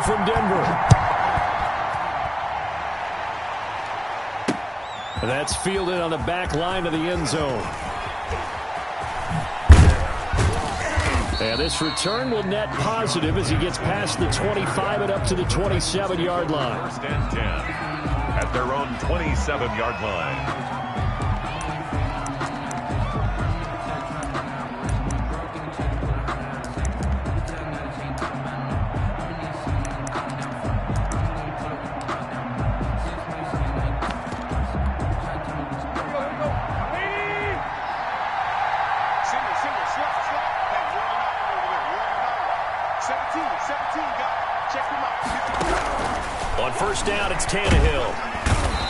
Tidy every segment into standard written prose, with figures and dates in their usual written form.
from Denver. That's fielded on the back line of the end zone. And this return will net positive as he gets past the 25 and up to the 27-yard line. First and 10 at their own 27-yard line. On first down, it's Tannehill.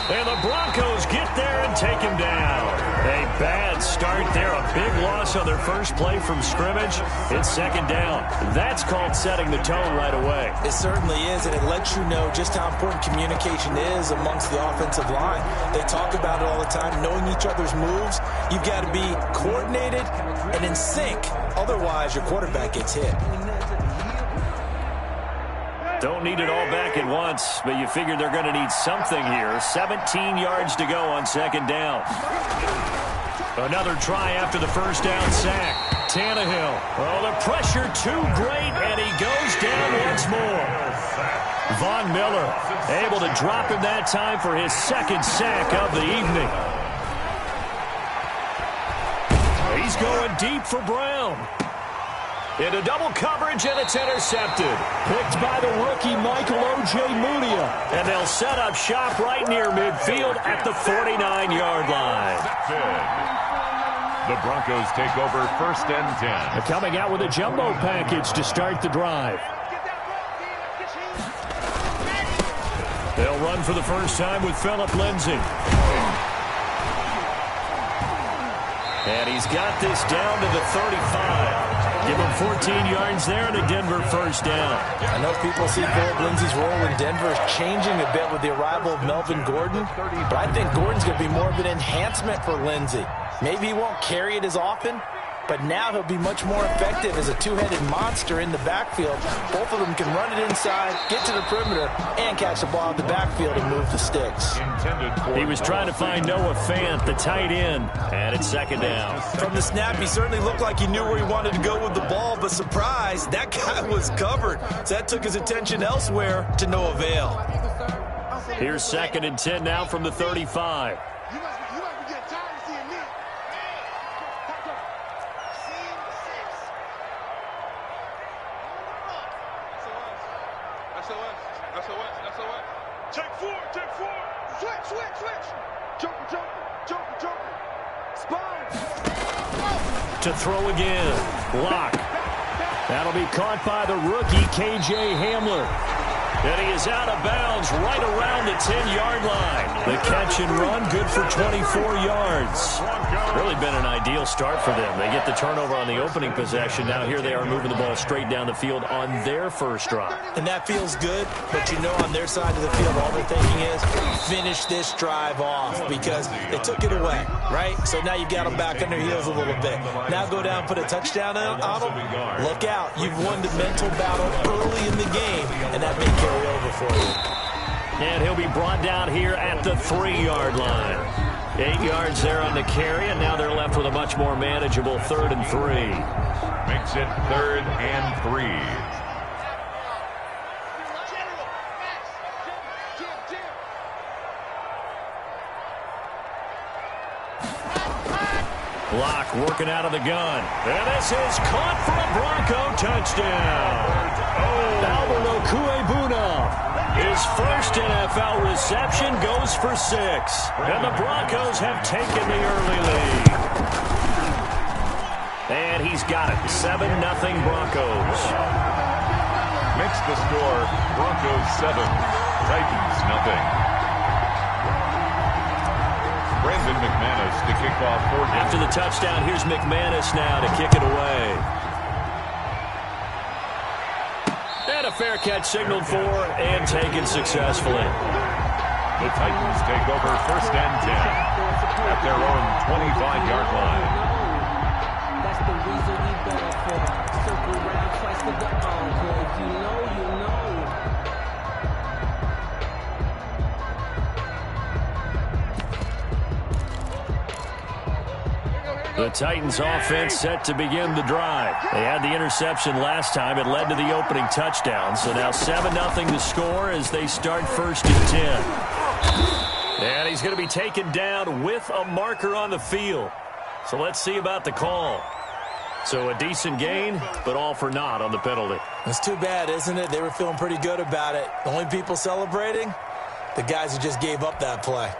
And the Broncos get there and take him down. A bad start there. A big loss on their first play from scrimmage. It's second down. That's called setting the tone right away. It certainly is, and it lets you know just how important communication is amongst the offensive line. They talk about it all the time, knowing each other's moves. You've got to be coordinated and in sync. Otherwise, your quarterback gets hit. Don't need it all back at once, but you figure they're going to need something here. 17 yards to go on second down. Another try after the first down sack. Tannehill. Oh, the pressure too great, and he goes down once more. Von Miller able to drop him that time for his second sack of the evening. He's going deep for Brown. Into double coverage, and it's intercepted. Picked by the rookie Michael O.J. Mudia. And they'll set up shop right near midfield at the 49-yard line. The Broncos take over first and 10. They're coming out with a jumbo package to start the drive. They'll run for the first time with Phillip Lindsay. And he's got this down to the 35. Give him 14 yards there and a Denver first down. I know people see Phillip Lindsay's role in Denver changing a bit with the arrival of Melvin Gordon, but I think Gordon's going to be more of an enhancement for Lindsay. Maybe he won't carry it as often, but now he'll be much more effective as a two-headed monster in the backfield. Both of them can run it inside, get to the perimeter, and catch the ball in the backfield and move the sticks. He was trying to find Noah Fant, the tight end, and it's second down. From the snap, he certainly looked like he knew where he wanted to go with the ball, but surprise, that guy was covered. So that took his attention elsewhere to no avail. Here's second and 10 now from the 35. To throw again. Block. That'll be caught by the rookie, K.J. Hamler. And he is out of bounds right around the 10-yard line. The catch and run, good for 24 yards. Really been an ideal start for them. They get the turnover on the opening possession. Now here they are moving the ball straight down the field on their first drive. And that feels good, but you know on their side of the field, all they're thinking is finish this drive off because they took it away, right? So now you've got them back on their heels a little bit. Now go down, put a touchdown on them. Look out. You've won the mental battle early in the game, and that may carry over for you. And he'll be brought down here at the 3-yard line. 8 yards there on the carry, and now they're left with a much more manageable 3rd and 3. Makes it 3rd and 3. Block working out of the gun. And this is caught for a Bronco touchdown. Alvaro Cuebuna. His first NFL reception goes for 6. And the Broncos have taken the early lead. And he's got it. 7-0 Broncos. Makes the score Broncos 7, Titans 0. Brandon McManus to kick off for Denver. After the touchdown, here's McManus now to kick it away. And a fair catch signaled for and taken successfully. The Titans take over first and 10 at their own 25-yard line. That's the reason we better for circle around twice to the encore. You know. The Titans offense set to begin the drive. They had the interception last time. It led to the opening touchdown. So now 7-0 to score as they start 1st and 10. And he's going to be taken down with a marker on the field. So let's see about the call. So a decent gain, but all for naught on the penalty. It's too bad, isn't it? They were feeling pretty good about it. The only people celebrating, the guys who just gave up that play.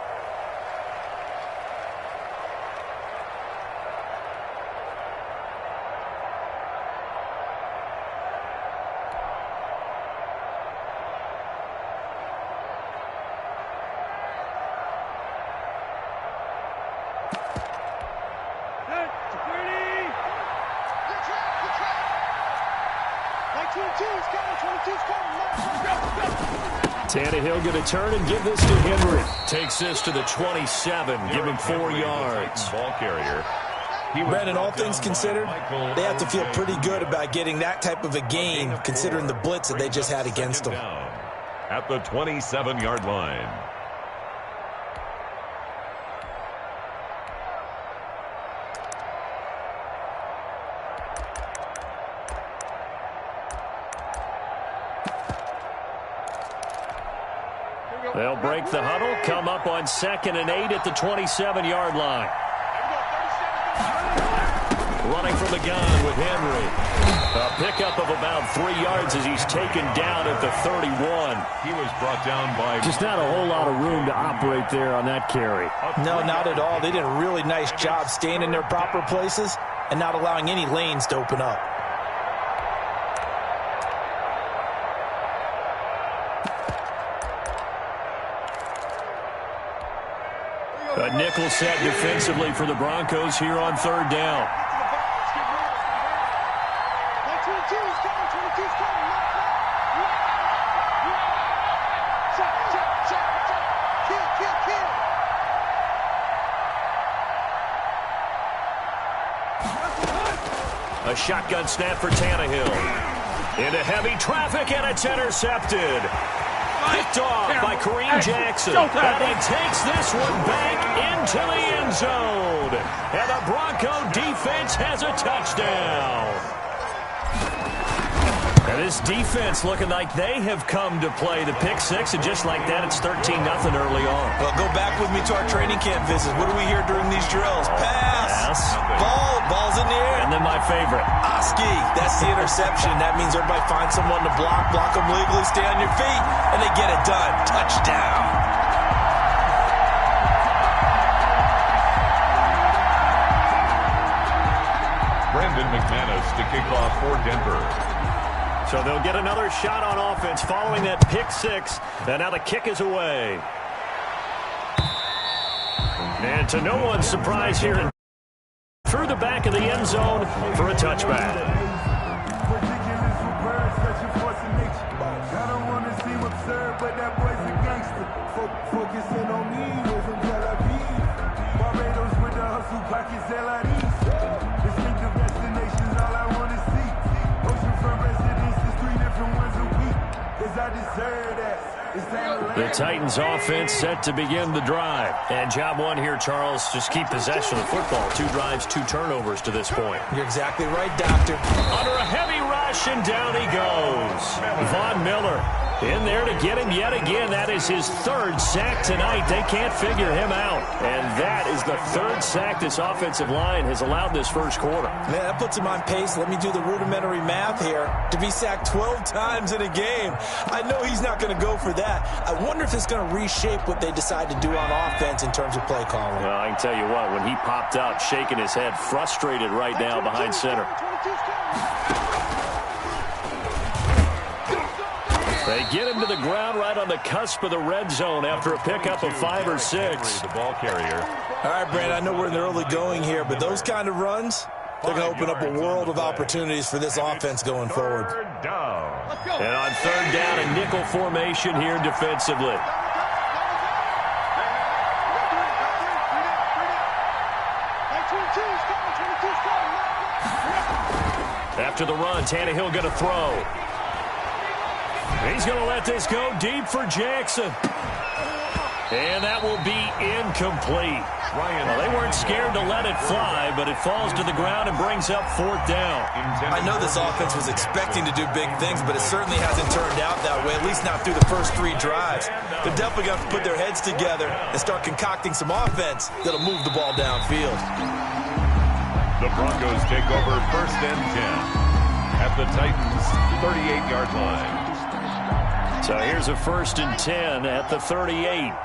Tannehill going to turn and give this to Henry. Takes this to the 27, give him 4 yards. Ball carrier. Brandon, all things considered, they have to feel pretty good about getting that type of a gain, considering the blitz that they just had against them. At the 27-yard line. They'll break the huddle, come up on 2nd and 8 at the 27-yard line. Running from the gun with Henry. A pickup of about 3 yards as he's taken down at the 31. He was brought down by... Just not a whole lot of room to operate there on that carry. No, not at all. They did a really nice job staying in their proper places and not allowing any lanes to open up. A nickel set defensively for the Broncos here on 3rd down. A shotgun snap for Tannehill. Into heavy traffic, and it's intercepted. Picked off by Kareem Jackson. And he takes this one back into the end zone. And the Bronco defense has a touchdown. And this defense looking like they have come to play the pick six, and just like that, it's 13-0 early on. Well, go back with me to our training camp visits. What do we hear during these drills? Pass. Ball's in the air. And then my favorite. Oski. That's the interception. That means everybody finds someone to block them legally, stay on your feet, and they get it done. Touchdown. Brandon McManus to kick off for Denver. So they'll get another shot on offense following that pick six. And now the kick is away. And to no one's surprise here, through the back of the end zone for a touchback. The Titans offense set to begin the drive. And job one here, Charles, just keep possession of the football. 2 drives, 2 turnovers to this point. You're exactly right, Doctor. Under a heavy rush, and down he goes. Von Miller in there to get him yet again. That is his 3rd sack tonight. They can't figure him out. And that is the 3rd sack this offensive line has allowed this first quarter. Man, that puts him on pace. Let me do the rudimentary math here. To be sacked 12 times in a game. I know he's not going to go for that. I wonder if it's going to reshape what they decide to do on offense in terms of play calling. Well, I can tell you what, when he popped out, shaking his head, frustrated right now behind center. They get him to the ground right on the cusp of the red zone after a pickup of 5 or 6. The ball carrier. All right, Brad, I know we're in the early going here, but those kind of runs, they're going to open up a world of opportunities for this offense going forward. Down. And on 3rd down, a nickel formation here defensively. After the run, Tannehill going to throw. He's going to let this go deep for Jackson. And that will be incomplete. Well, they weren't scared to let it fly, but it falls to the ground and brings up 4th down. I know this offense was expecting to do big things, but it certainly hasn't turned out that way, at least not through the first 3 drives. They're definitely going to have to put their heads together and start concocting some offense that'll move the ball downfield. The Broncos take over 1st and 10 at the Titans' 38-yard line. So here's a 1st and 10 at the 38.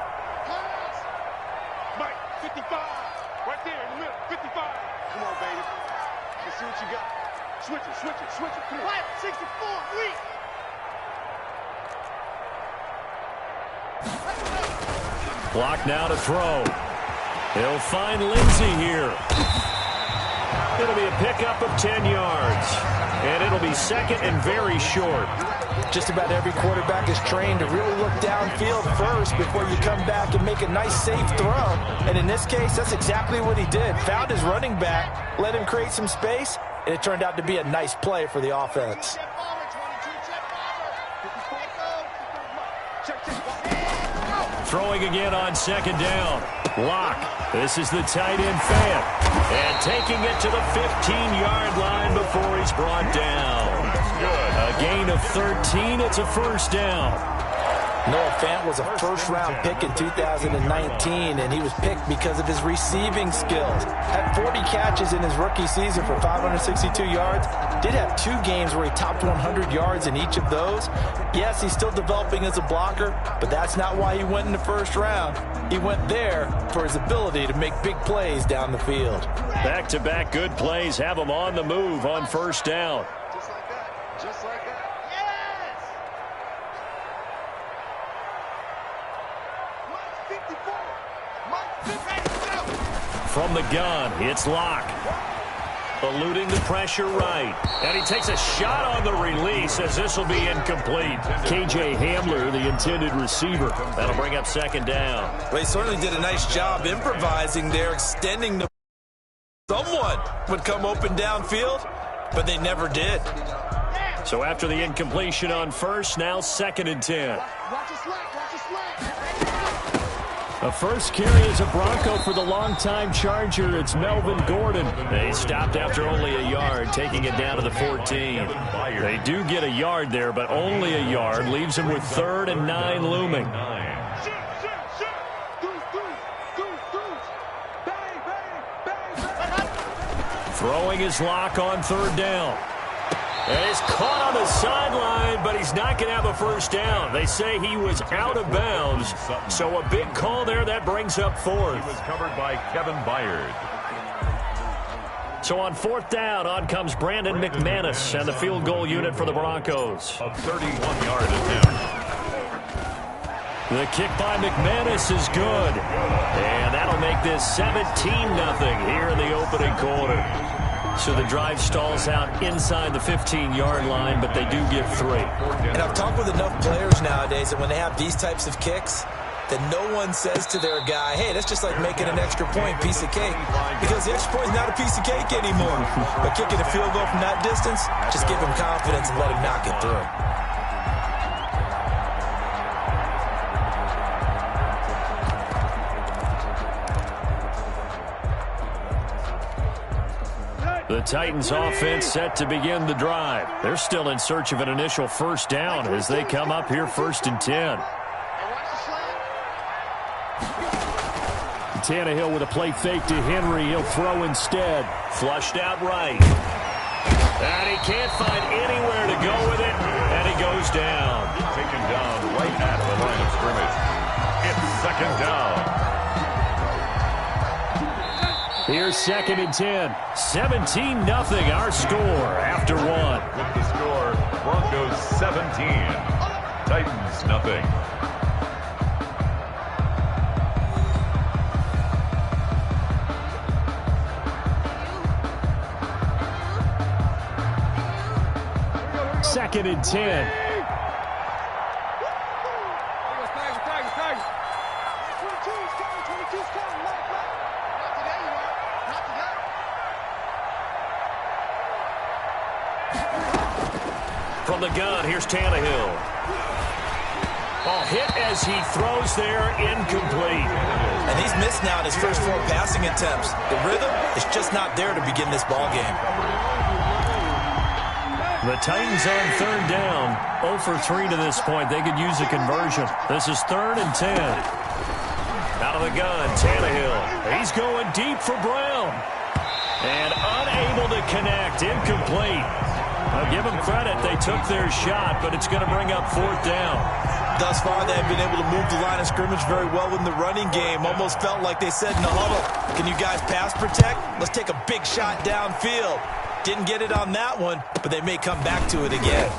Switch it. Come on. 64, weak. Block now to throw. He'll find Lindsey here. It'll be a pickup of 10 yards. And it'll be 2nd and very short. Just about every quarterback is trained to really look downfield first before you come back and make a nice, safe throw. And in this case, that's exactly what he did. Found his running back, let him create some space, and it turned out to be a nice play for the offense. Throwing again on 2nd down. Lock. This is the tight end fan. And taking it to the 15-yard line before he's brought down. A gain of 13. It's a 1st down. Noah Fant was a 1st-round pick in 2019, and he was picked because of his receiving skills. Had 40 catches in his rookie season for 562 yards. Did have 2 games where he topped 100 yards in each of those. Yes, he's still developing as a blocker, but that's not why he went in the 1st round. He went there for his ability to make big plays down the field. Back-to-back good plays have him on the move on 1st down. Just like that. Just like that. From the gun, it's Lock. Eluding the pressure right. And he takes a shot on the release as this will be incomplete. K.J. Hamler, the intended receiver. That'll bring up 2nd down. Well, he certainly did a nice job improvising there, extending the... Someone would come open downfield, but they never did. So after the incompletion on 1st, now 2nd and 10. Watch his leg. A first carry is a Bronco for the longtime Charger. It's Melvin Gordon. They stopped after only a yard, taking it down to the 14. They do get a yard there, but only a yard. Leaves them with 3rd and 9 looming. Throwing his Lock on 3rd down. And he's caught on the sideline, but he's not going to have a 1st down. They say he was out of bounds. So a big call there. That brings up 4th. He was covered by Kevin Byard. So on 4th down, on comes Brandon McManus and the field goal unit for the Broncos. A 31-yard attempt. The kick by McManus is good. And that'll make this 17-0 here in the opening quarter. So the drive stalls out inside the 15-yard line, but they do give 3. And I've talked with enough players nowadays that when they have these types of kicks, that no one says to their guy, hey, that's just like making an extra point, piece of cake. Because the extra point is not a piece of cake anymore. But kicking a field goal from that distance, just give him confidence and let him knock it through. The Titans offense set to begin the drive. They're still in search of an initial 1st down as they come up here 1st and 10. Tannehill with a play fake to Henry. He'll throw instead. Flushed out right. And he can't find anywhere to go with it. And he goes down. Taken down right at the line of scrimmage. It's 2nd down. Here's 2nd and 10. 17-0 our score after 1. With the score, Broncos 17. Titans nothing. Second and 10. From the gun, here's Tannehill. Oh, hit as he throws there, incomplete. And he's missed now in his first 4 passing attempts. The rhythm is just not there to begin this ball game. The Titans on third down, 0 for 3 to this point. They could use a conversion. This is 3rd and 10. Out of the gun, Tannehill. He's going deep for Brown. And unable to connect, incomplete. I'll give them credit. They took their shot, but it's going to bring up 4th down. Thus far, they've been able to move the line of scrimmage very well in the running game. Almost felt like they said in the huddle, can you guys pass protect? Let's take a big shot downfield. Didn't get it on that one, but they may come back to it again.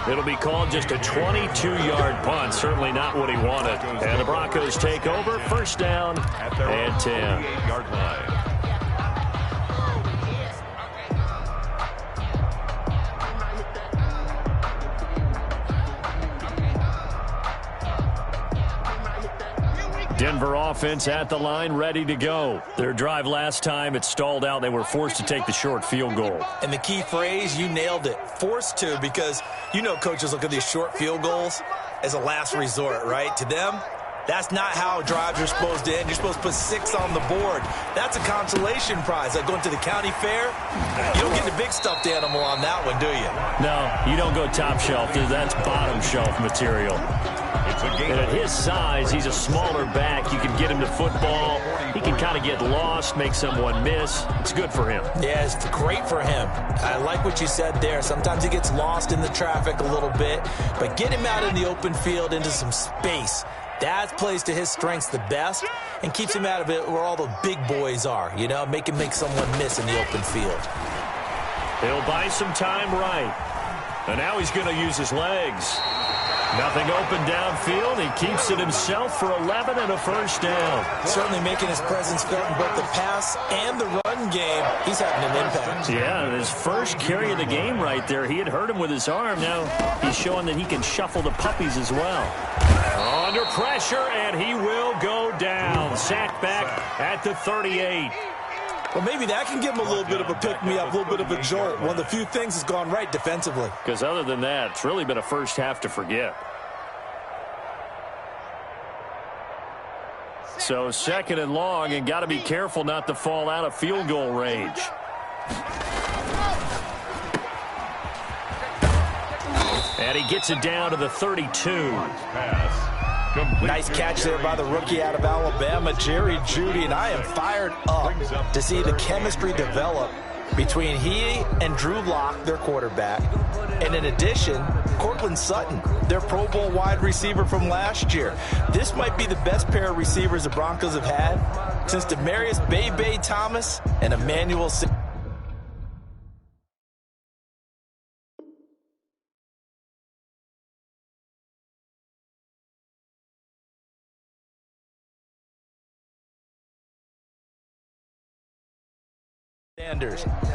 It'll be called just a 22-yard punt. Certainly not what he wanted. And the Broncos take over. 1st down and 10. 28-yard line. Denver offense at the line, ready to go. Their drive last time, it stalled out. They were forced to take the short field goal. And the key phrase, you nailed it, forced to, because you know coaches look at these short field goals as a last resort, right? To them, that's not how drives are supposed to end. You're supposed to put 6 on the board. That's a consolation prize. Like going to the county fair, you don't get the big stuffed animal on that one, do you? No, you don't go top shelf. That's bottom shelf material. And at his size, he's a smaller back. You can get him to football. He can kind of get lost, make someone miss. It's good for him. Yeah, it's great for him. I like what you said there. Sometimes he gets lost in the traffic a little bit, but get him out in the open field into some space. That plays to his strengths the best and keeps him out of it where all the big boys are, you know, make someone miss in the open field. He'll buy some time right. And now he's going to use his legs. Nothing open downfield. He keeps it himself for 11 and a 1st down. Certainly making his presence felt in both the pass and the run game. He's having an impact. Yeah, his first carry of the game right there. He had hurt him with his arm. Now he's showing that he can shuffle the puppies as well. Under pressure, and he will go down. Sacked back at the 38. Well, maybe that can give him a little bit of a pick-me-up, a little bit of a jolt. One of the few things has gone right defensively. Because other than that, it's really been a first half to forget. So 2nd and long, and got to be careful not to fall out of field goal range. And he gets it down to the 32. Pass. Nice catch there by the rookie out of Alabama, Jerry Jeudy, and I am fired up to see the chemistry develop between he and Drew Lock, their quarterback, and in addition, Cortland Sutton, their Pro Bowl wide receiver from last year. This might be the best pair of receivers the Broncos have had since Demaryius Bebe Thomas and Emmanuel Sanders.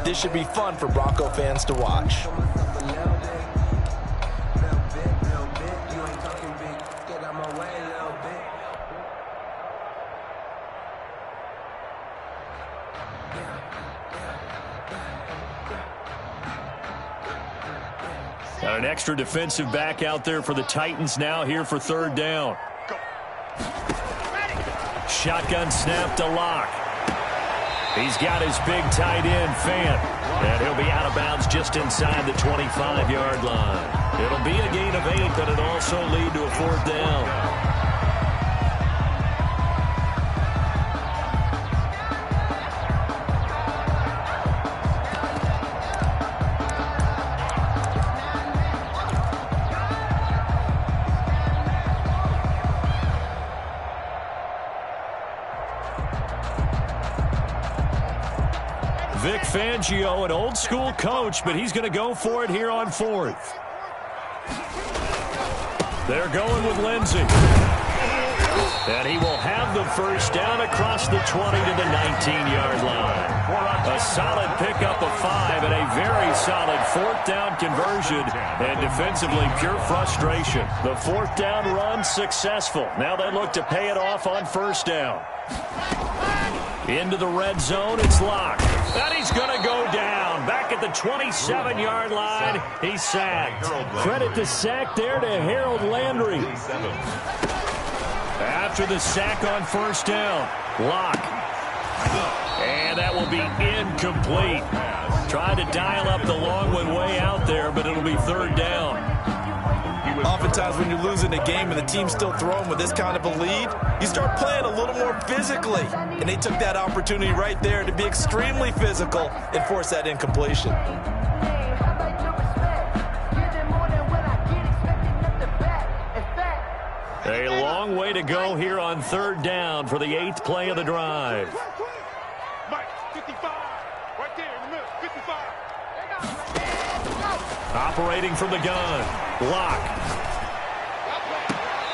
This should be fun for Bronco fans to watch. Got an extra defensive back out there for the Titans now here for 3rd down. Shotgun snap to Lock. He's got his big tight end, Fant, and he'll be out of bounds just inside the 25-yard line. It'll be a gain of 8, but it'll also lead to a 4th down. Vic Fangio, an old-school coach, but he's going to go for it here on 4th. They're going with Lindsey. And he will have the 1st down across the 20 to the 19-yard line. A solid pickup of 5 and a very solid 4th down conversion. And defensively, pure frustration. The 4th down run successful. Now they look to pay it off on 1st down. Into the red zone, it's Lock. And he's going to go down. Back at the 27-yard line, he's sacked. Credit to sack there to Harold Landry. system. After the sack on first down, Locke. And that will be incomplete. Tried to dial up the long one way out there, but it'll be third down. Oftentimes when you're losing a game and the team's still throwing with this kind of a lead, you start playing a little more physically. And they took that opportunity right there to be extremely physical and force that incompletion. A long way to go here on third down for the 8th play of the drive. Mike, 55. Right there in the middle. 55. Operating from the gun. Locke.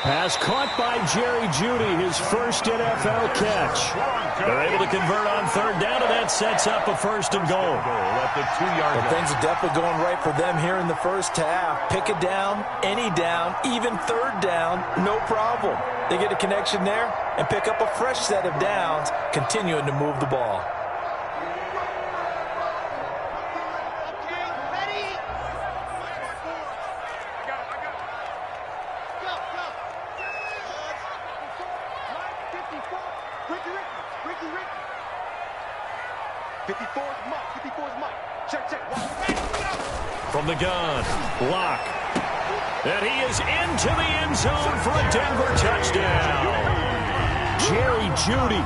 Pass caught by Jerry Jeudy, his first NFL catch. They're able to convert on third down, and that sets up a first and goal. At the 2-yard line. Things are definitely going right for them here in the first half. Pick a down, any down, even third down, no problem. They get a connection there and pick up a fresh set of downs, continuing to move the ball. From the gun, Locke. And he is into the end zone for a Denver touchdown. Jerry Jeudy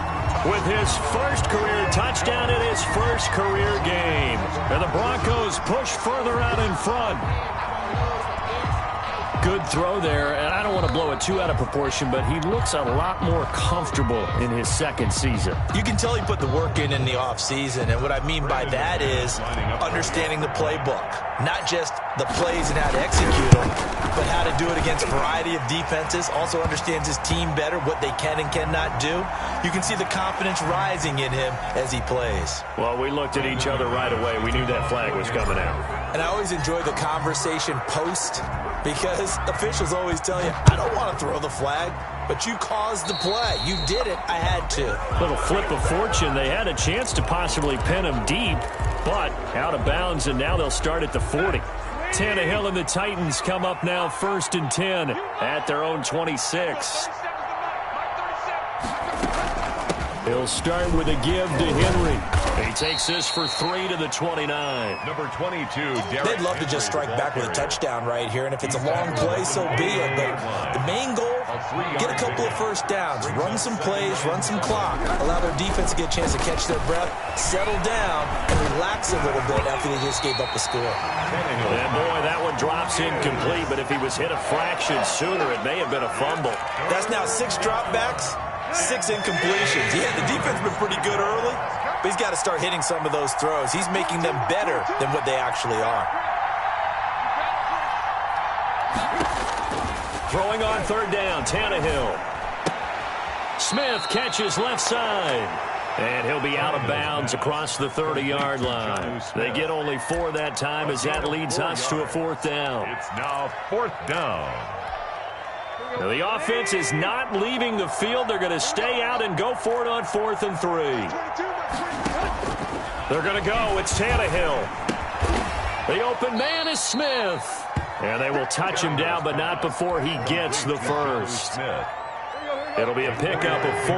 with his first career touchdown in his first career game. And the Broncos push further out in front. Good throw there, and I don't want to blow it too out of proportion, but he looks a lot more comfortable in his second season. You can tell he put the work in the offseason, and what I mean by that is understanding the playbook. Not just the plays and how to execute them, but how to do it against a variety of defenses. Also understands his team better, what they can and cannot do. You can see the confidence rising in him as he plays. Well, we looked at each other right away. We knew that flag was coming out. And I always enjoy the conversation post, because officials always tell you, I don't want to throw the flag, but you caused the play. You did it. I had to. Little flip of fortune. They had a chance to possibly pin him deep, but out of bounds, and now they'll start at the 40. Tannehill and the Titans come up now 1st and 10 at their own 26. He'll start with a give to Henry. He takes this for 3 to the 29. Number 22, Derek. They'd love to just strike back with a touchdown right here, and if it's a long play, so be it. But the main goal, get a couple of first downs, run some plays, run some clock, allow their defense to get a chance to catch their breath, settle down, and relax a little bit after they just gave up a score. And boy, that one drops incomplete, but if he was hit a fraction sooner, it may have been a fumble. That's now 6 dropbacks, 6 incompletions. Yeah, the defense has been pretty good early, but he's got to start hitting some of those throws. He's making them better than what they actually are. Throwing on third down, Tannehill. Smith catches left side. And he'll be out of bounds across the 30-yard line. They get only 4 that time as that leads us to a 4th down. It's now 4th down. Now the offense is not leaving the field. They're going to stay out and go for it on 4th and 3. They're going to go. It's Tannehill. The open man is Smith. And they will touch him down, but not before he gets the first. It'll be a pickup of 4,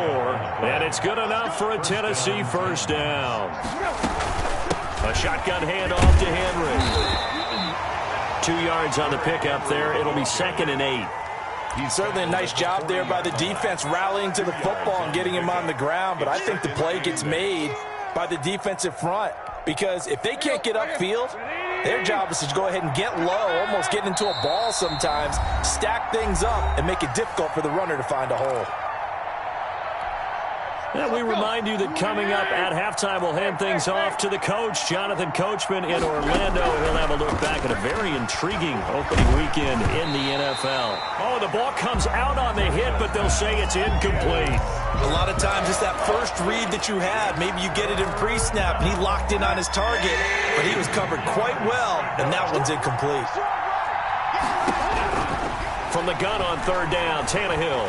and it's good enough for a Tennessee first down. A shotgun handoff to Henry. 2 yards on the pickup there. It'll be 2nd and 8. Certainly a nice job there by the defense rallying to the football and getting him on the ground, but I think the play gets made by the defensive front, because if they can't get upfield, their job is to go ahead and get low, almost get into a ball sometimes, stack things up, and make it difficult for the runner to find a hole. And we remind you that coming up at halftime, we'll hand things off to the coach, Jonathan Coachman in Orlando. He'll have a look back at a very intriguing opening weekend in the NFL. Oh, the ball comes out on the hit, but they'll say it's incomplete. A lot of times it's that first read that you have. Maybe you get it in pre-snap, and he locked in on his target, but he was covered quite well, and that one's incomplete. From the gun on third down, Tannehill.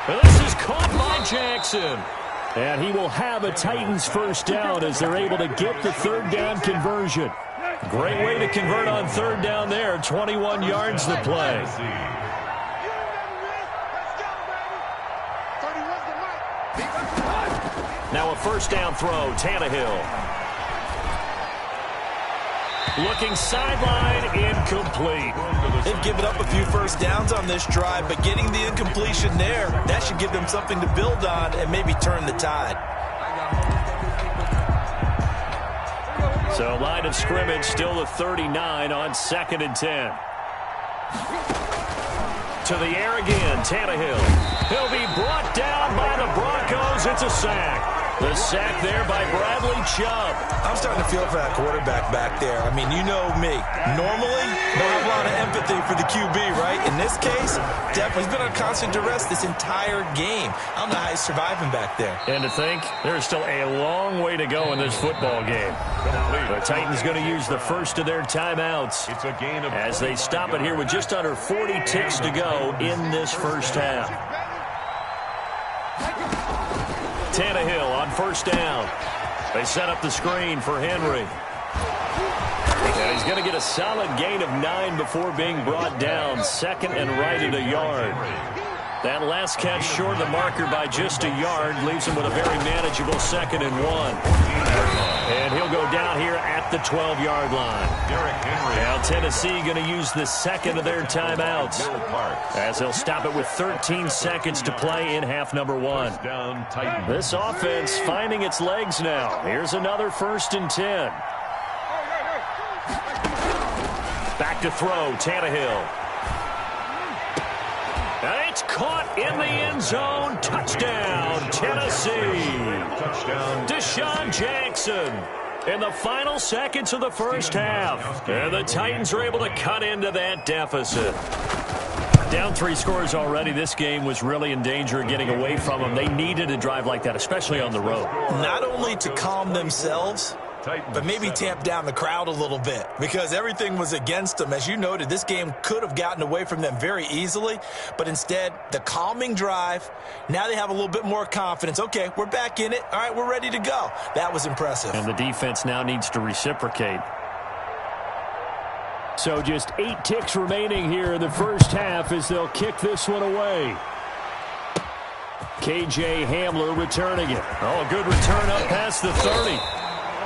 This is caught by Jackson. And he will have a Titans first down as they're able to get the third down conversion. Great way to convert on third down there. 21 yards to play. Now a first down throw, Tannehill. Looking sideline, incomplete. They've given up a few first downs on this drive, but getting the incompletion there, that should give them something to build on and maybe turn the tide. So line of scrimmage still the 39 on 2nd and 10. To the air again, Tannehill. He'll be brought down by the Broncos. It's a sack. The sack there by Bradley Chubb. I'm starting to feel for that quarterback back there. I mean, you know me. Normally, I have a lot of empathy for the QB, right? In this case, definitely he's been on constant duress this entire game. I don't know how he's surviving back there. And to think, there's still a long way to go in this football game. The Titans going to use the first of their timeouts It's a gain of as they stop it here with just under 40 ticks to go in this first half. Tannehill on first down. They set up the screen for Henry. And he's going to get a solid gain of 9 before being brought down. 2nd and right at a yard. That last catch short of the marker by just a yard leaves him with a very manageable 2nd and 1. And he'll go down here at the 12-yard line. Now Tennessee going to use the second of their timeouts as they'll stop it with 13 seconds to play in half number 1. This offense finding its legs now. Here's another 1st and 10. Back to throw, Tannehill. And it's caught in the end zone. Touchdown, Tennessee. touchdown. Deshaun Jackson in the final seconds of the first half. And the Titans are able to cut into that deficit. Down 3 scores already. This game was really in danger of getting away from them. They needed a drive like that, especially on the road. Not only to calm themselves, but maybe tamp down the crowd a little bit because everything was against them. As you noted, this game could have gotten away from them very easily, but instead, the calming drive, now they have a little bit more confidence. Okay, we're back in it. All right, we're ready to go. That was impressive. And the defense now needs to reciprocate. So just 8 ticks remaining here in the first half as they'll kick this one away. KJ Hamler returning it. Oh, a good return up past the 30.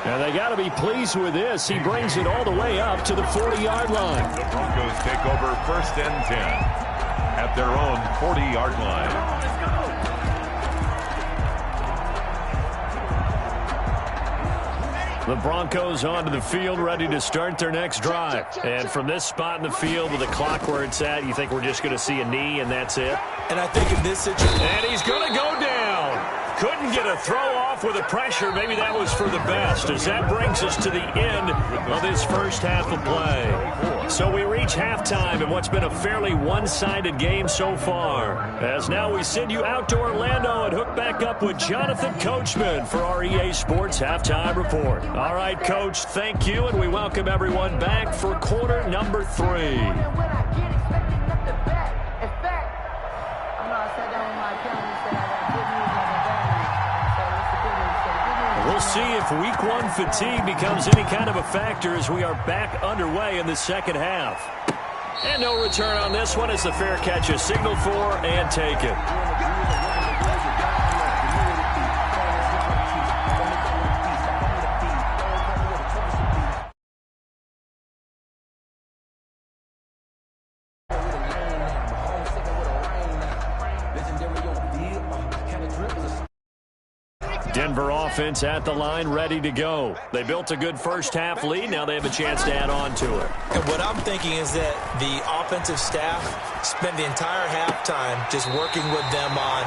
And they got to be pleased with this. He brings it all the way up to the 40-yard line. The Broncos take over 1st and 10 at their own 40-yard line. The Broncos onto the field, ready to start their next drive. And from this spot in the field with the clock where it's at, you think we're just going to see a knee and that's it? And I think in this situation... And he's going to go down. Couldn't get a throw off with the pressure. Maybe that was for the best, as that brings us to the end of this first half of play. So we reach halftime in what's been a fairly one-sided game so far. As now we send you out to Orlando and hook back up with Jonathan Coachman for our EA Sports Halftime Report. All right, Coach, thank you, and we welcome everyone back for quarter number 3. We'll see if week 1 fatigue becomes any kind of a factor as we are back underway in the second half. And no return on this one as the fair catch is signaled for and taken. Denver offense at the line, ready to go. They built a good first half lead. Now they have a chance to add on to it. And what I'm thinking is that the offensive staff spent the entire halftime just working with them on,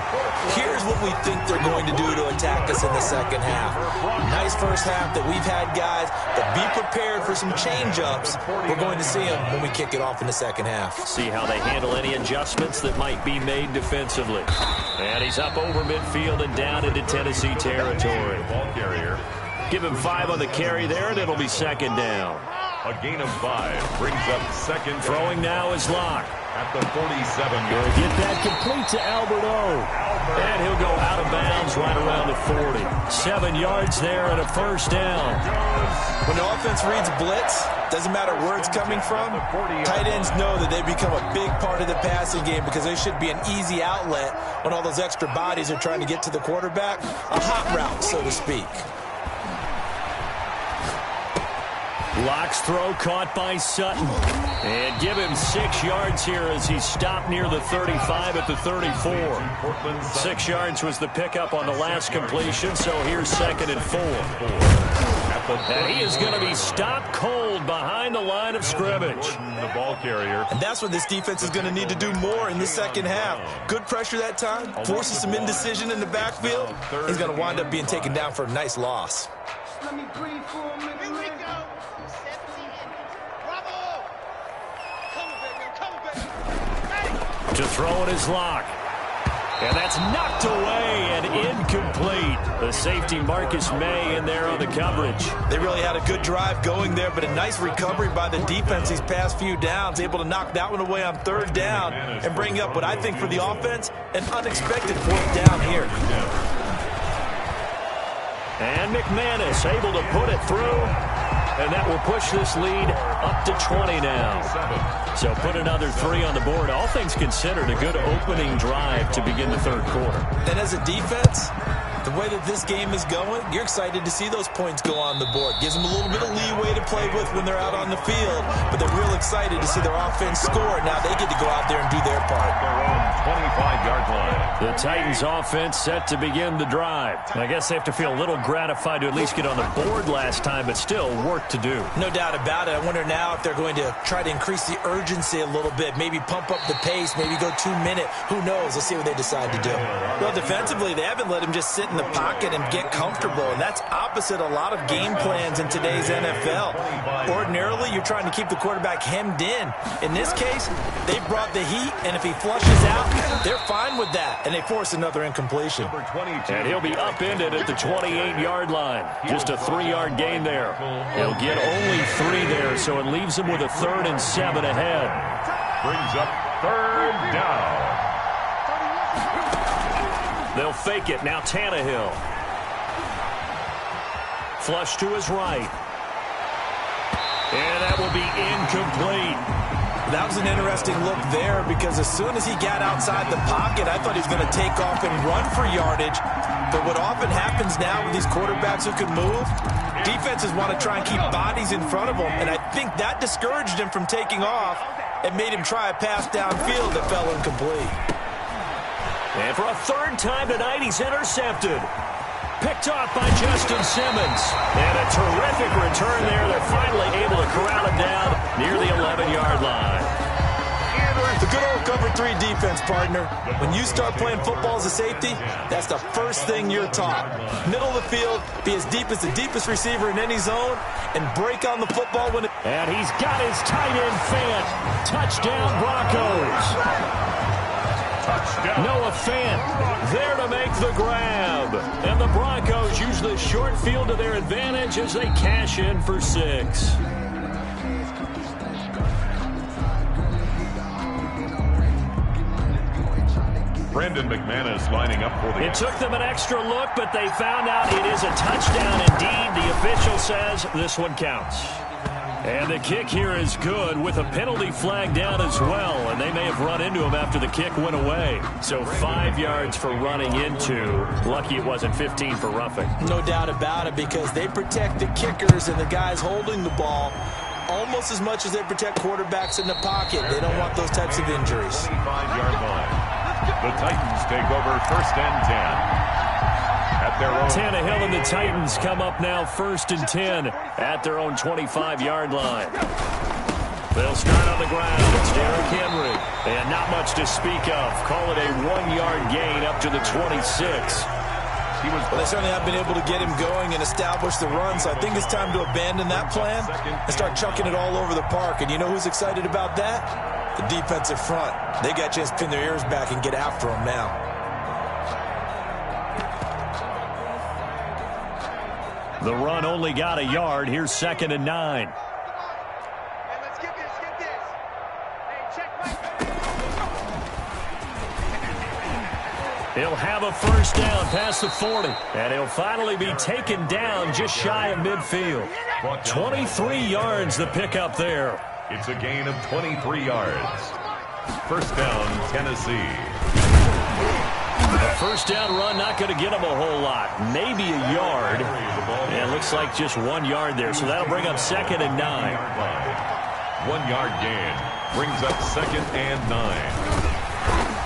here's what we think they're going to do to attack us in the second half. Nice first half that we've had, guys, but be prepared for some change-ups. We're going to see them when we kick it off in the second half. See how they handle any adjustments that might be made defensively. And he's up over midfield and down into Tennessee territory. Ball carrier. Give him 5 on the carry there, and it'll be second down. A gain of 5 brings up second. Throwing now is Locke. At the 47. He'll get that complete to Alberto. And he'll go out of bounds right around the 40. 7 yards there and a first down. When the offense reads blitz, doesn't matter where it's coming from, tight ends know that they become a big part of the passing game because they should be an easy outlet when all those extra bodies are trying to get to the quarterback. A hot route, so to speak. Locke's throw caught by Sutton. And give him 6 yards here as he stopped near the 35 at the 34. 6 yards was the pickup on the last completion, so here's 2nd and 4. And he is going to be stopped cold behind the line of scrimmage. The ball carrier. And that's what this defense is going to need to do more in the second half. Good pressure that time, forces some indecision in the backfield. He's going to wind up being taken down for a nice loss. Let me breathe for a minute. Here we go. 17. Bravo. Come on, baby. To throw it is Locke. And that's knocked away and incomplete. The safety Marcus May in there on the coverage. They really had a good drive going there, but a nice recovery by the defense these past few downs, able to knock that one away on 3rd down and bring up what I think for the offense, an unexpected 4th down here. And McManus able to put it through. And that will push this lead up to 20 now. So put another 3 on the board. All things considered, a good opening drive to begin the 3rd quarter. And as a defense, the way that this game is going, you're excited to see those points go on the board. Gives them a little bit of leeway to play with when they're out on the field, but they're real excited to see their offense score. Now they get to go out there and do their part. Their own 25-yard line. The Titans offense set to begin the drive. I guess they have to feel a little gratified to at least get on the board last time, but still work to do. No doubt about it. I wonder now if they're going to try to increase the urgency a little bit, maybe pump up the pace, maybe go 2-minute. Who knows? Let's see what they decide to do. Well, defensively, they haven't let him just sit in the pocket and get comfortable, and that's opposite a lot of game plans in today's NFL. Ordinarily, you're trying to keep the quarterback hemmed in. In this case, they brought the heat, and if he flushes out, they're fine with that, and they force another incompletion. And he'll be upended at the 28-yard line. Just a 3-yard gain there. He'll get only 3 there, so it leaves him with a 3rd and 7 ahead. Brings up 3rd down. They'll fake it. Now Tannehill. Flush to his right. And that will be incomplete. That was an interesting look there because as soon as he got outside the pocket, I thought he was going to take off and run for yardage. But what often happens now with these quarterbacks who can move, defenses want to try and keep bodies in front of them, and I think that discouraged him from taking off and made him try a pass downfield that fell incomplete. And for a 3rd time tonight, he's intercepted. Picked off by Justin Simmons. And a terrific return there. They're finally able to corral him down near the 11-yard line. The good old cover 3 defense, partner. When you start playing football as a safety, that's the first thing you're taught. Middle of the field, be as deep as the deepest receiver in any zone, and break on the football when it... And he's got his tight end Fant. Touchdown, Broncos. Noah Fant there to make the grab. And the Broncos use the short field to their advantage as they cash in for 6. Brandon McManus lining up for the... It took them an extra look, but they found out it is a touchdown indeed. The official says this one counts. And the kick here is good with a penalty flag down as well. And they may have run into him after the kick went away. So 5 yards for running into. Lucky it wasn't 15 for roughing. No doubt about it because they protect the kickers and the guys holding the ball almost as much as they protect quarterbacks in the pocket. They don't want those types of injuries. 25-yard line. The Titans take over 1st and 10. At their own... Tannehill and the Titans come up now 1st and 10 at their own 25-yard line. They'll start on the ground. It's Derrick Henry. And not much to speak of. Call it a 1-yard gain up to the 26. Well, they certainly have been able to get him going and establish the run, so I think it's time to abandon that plan and start chucking it all over the park. And you know who's excited about that? The defensive front. They got a chance to pin their ears back and get after him now. The run only got a yard. Here's 2nd and 9. Hey, let's get this. Hey, check my... He'll have a first down past the 40. And he'll finally be taken down just shy of midfield. 23 yards the pickup there. It's a gain of 23 yards. First down, Tennessee. The first down run not going to get him a whole lot. Maybe a yard. And it looks like just 1 yard there. So that'll bring up 2nd and 9. 1 yard gain brings up 2nd and 9.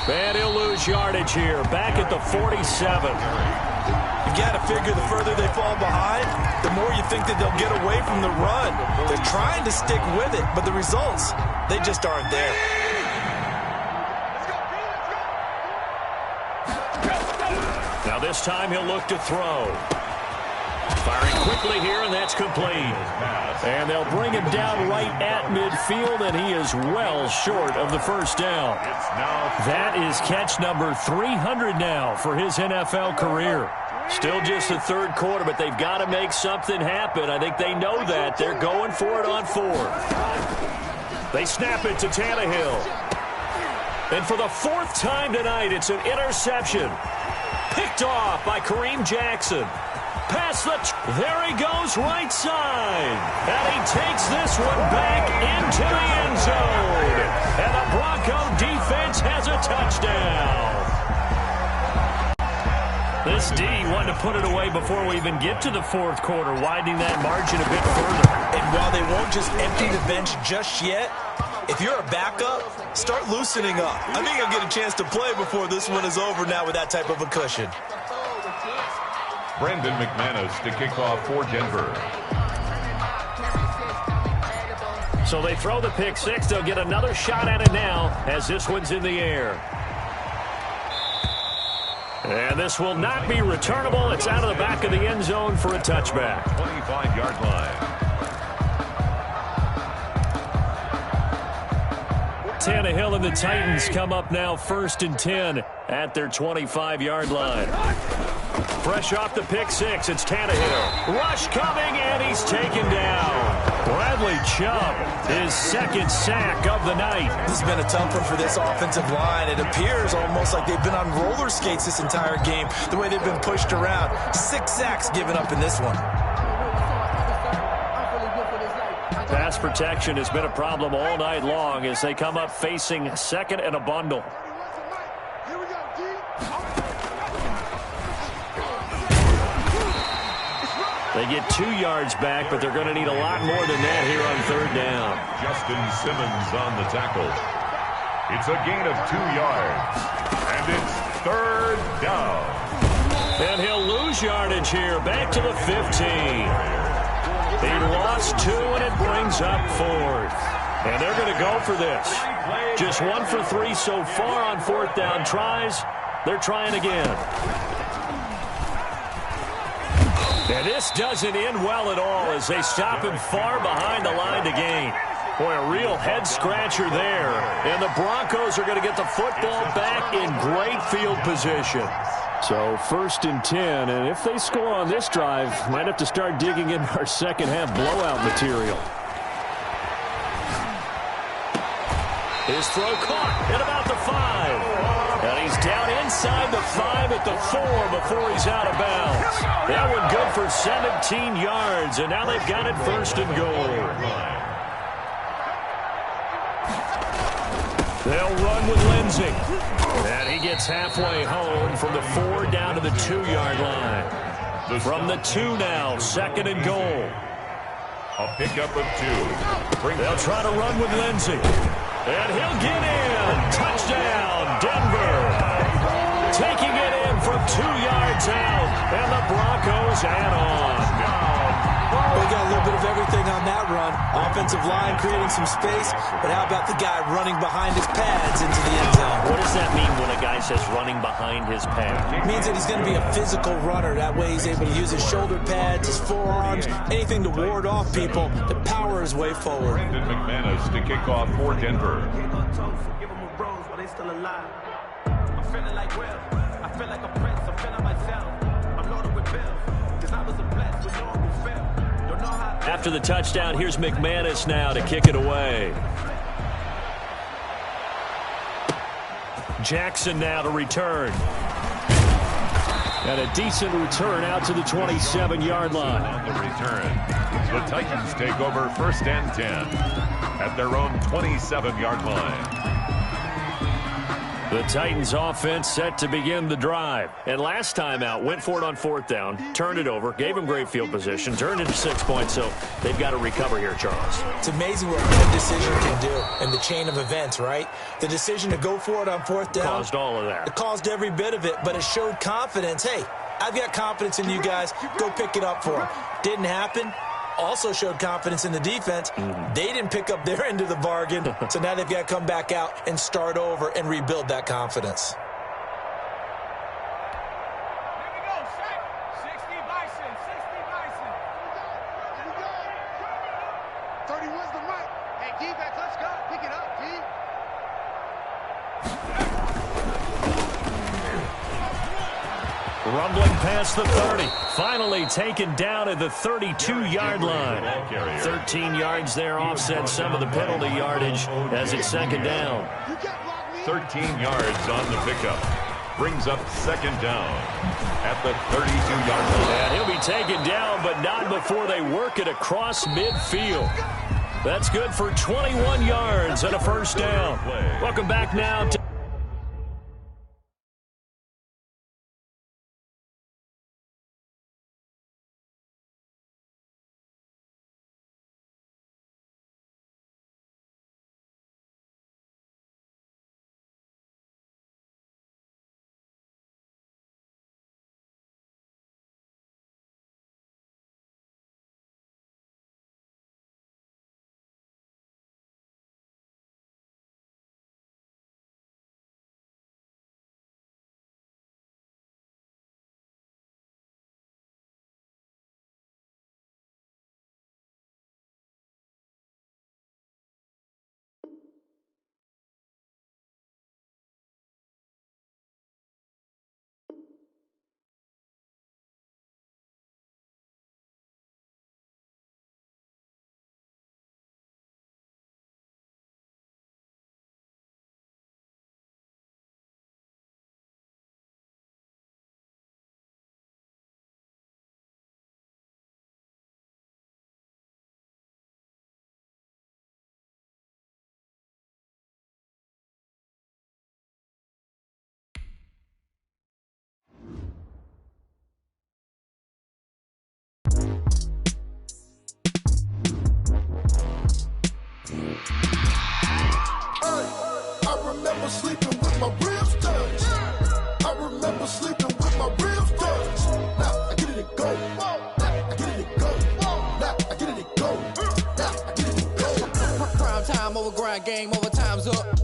And he'll lose yardage here. Back at the 47. You got to figure the further they fall behind, the more you think that they'll get away from the run. They're trying to stick with it, but the results, they just aren't there. Now this time he'll look to throw. Firing quickly here, and that's complete. And they'll bring him down right at midfield, and he is well short of the first down. That is catch number 300 now for his NFL career. Still just the third quarter, but they've got to make something happen. I think they know that. They're going for it on 4th. They snap it to Tannehill. And for the 4th time tonight, it's an interception. Picked off by Kareem Jackson. There he goes right side. And he takes this one back into the end zone. And the Bronco defense has a touchdown. This D wanted to put it away before we even get to the 4th quarter, widening that margin a bit further. And while they won't just empty the bench just yet, if you're a backup, start loosening up. I think you'll get a chance to play before this one is over now with that type of a cushion. Brandon McManus to kick off for Denver. So they throw the pick 6. They'll get another shot at it now as this one's in the air. And this will not be returnable. It's out of the back of the end zone for a touchback. 25-yard line. Tannehill and the Titans come up now 1st and 10 at their 25-yard line. Fresh off the pick 6, it's Tannehill. Rush coming, and he's taken down. Bradley Chubb, his 2nd sack of the night. This has been a tough one for this offensive line. It appears almost like they've been on roller skates this entire game, the way they've been pushed around. 6 sacks given up in this one. Pass protection has been a problem all night long as they come up facing 2nd and a bundle. They get 2 yards back, but they're going to need a lot more than that here on 3rd down. Justin Simmons on the tackle. It's a gain of 2 yards, and it's 3rd down. And he'll lose yardage here, back to the 15. He lost 2, and it brings up 4th. And they're going to go for this. Just 1 for 3 so far on 4th down tries. They're trying again. And this doesn't end well at all as they stop him far behind the line to gain. Boy, a real head-scratcher there. And the Broncos are going to get the football back in great field position. So 1st and 10, and if they score on this drive, might have to start digging in our second-half blowout material. His throw caught at about the 5. And he's down inside the 5 at the 4 before he's out of bounds. That one good for 17 yards, and now they've got it 1st and goal. They'll run with Lindsey. And he gets halfway home from the 4 down to the 2-yard line. From the 2 now, 2nd and goal. A pickup of 2. They'll try to run with Lindsey. And he'll get in. Touchdown, Denver. Taking it in from 2 yards out. And the Broncos add on. We got a little bit of everything on that run. Offensive line creating some space, but how about the guy running behind his pads into the end zone? What does that mean when a guy says running behind his pads? It means that he's going to be a physical runner. That way he's able to use his shoulder pads, his forearms, anything to ward off people to power his way forward. Brandon McManus to kick off for Denver. Give them a rose while they still alive. I'm feeling like Will. I feel like a prince. I'm feeling myself. I'm loaded with bills. Cause I was a blessed with no one who failed. After the touchdown, here's McManus now to kick it away. Jackson now to return. And a decent return out to the 27-yard line. On the return, the Titans take over 1st and 10 at their own 27-yard line. The Titans offense set to begin the drive. And last time out, went for it on 4th down, turned it over, gave them great field position, turned into 6 points, so they've got to recover here, Charles. It's amazing what one decision can do in the chain of events, right? The decision to go for it on 4th down. Caused all of that. It caused every bit of it, but it showed confidence. Hey, I've got confidence in you guys. Go pick it up for them. Didn't happen. Also showed confidence in the defense. They didn't pick up their end of the bargain, so now they've got to come back out and start over and rebuild that confidence. Here we go, Shaq. 60 Bison, 60 Bison. 30 Wisdom right. Hey, G back, let's go. Pick it up, G. Rumbling past the 30. Finally taken down at the 32-yard line. 13 yards there offset some of the penalty yardage as it's 2nd down. 13 yards on the pickup. Brings up 2nd down at the 32-yard line. And he'll be taken down, but not before they work it across midfield. That's good for 21 yards and a 1st down. Welcome back now to I remember sleeping with my ribs touched. I remember sleeping with my ribs touched. Now I get it and go. Now I get it and go. Now I get it and go. Now I get it and go. Prime time over grind game, over time's up.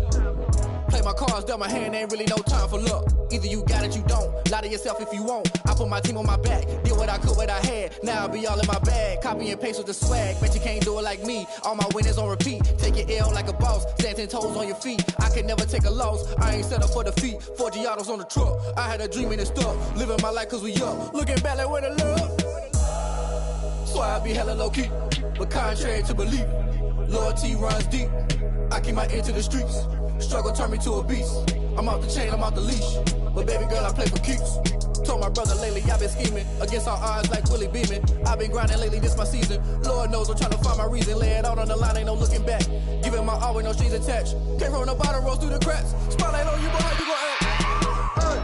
Play my cards, dealt my hand, ain't really no time for luck. Either you got it, you don't. Lie to yourself if you won't. I put my team on my back, did what I could, what I had. Now I'll be all in my bag, copy and paste with the swag. Bet you can't do it like me. All my winners on repeat. Take your L like a boss, stand 10 toes on your feet. I can never take a loss. I ain't set up for defeat. 4 Giottos on the truck. I had a dream and it stuck. Living my life cause we up. Looking back like where the love. So I be hella low key, but contrary to belief, loyalty runs deep. I keep my ear to the streets. Struggle turned me to a beast. I'm off the chain, I'm off the leash. But baby girl, I play for keeps. Told my brother lately, I've been scheming against all odds like Willie Beeman. I've been grinding lately, this my season. Lord knows I'm trying to find my reason. Lay it out on the line, ain't no looking back. Giving my all with no strings attached. Came from the bottom, rose through the cracks. Spotlight on you, boy, how you gon' act? Hey,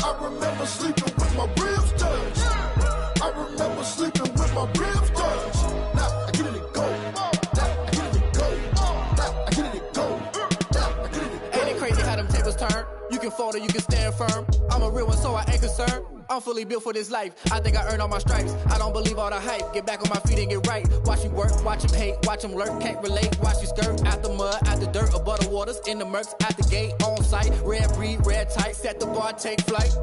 I remember sleeping with my ribs touched. I remember sleeping with my ribs touched. Now I get it and go. Now I get it and go. Now I get it and go. Now I get it and go. Ain't it crazy how them tables turn? You can fold or you can stand firm. I'm a real one, so I ain't concerned. I'm fully built for this life. I think I earned all my stripes. I don't believe all the hype. Get back on my feet and get right. Watch you work, watch him hate, watch him lurk. Can't relate, watch you skirt. Out the mud, out the dirt, above the waters, in the murks, out the gate, on site. Red breed, red tight, set the bar, take flight.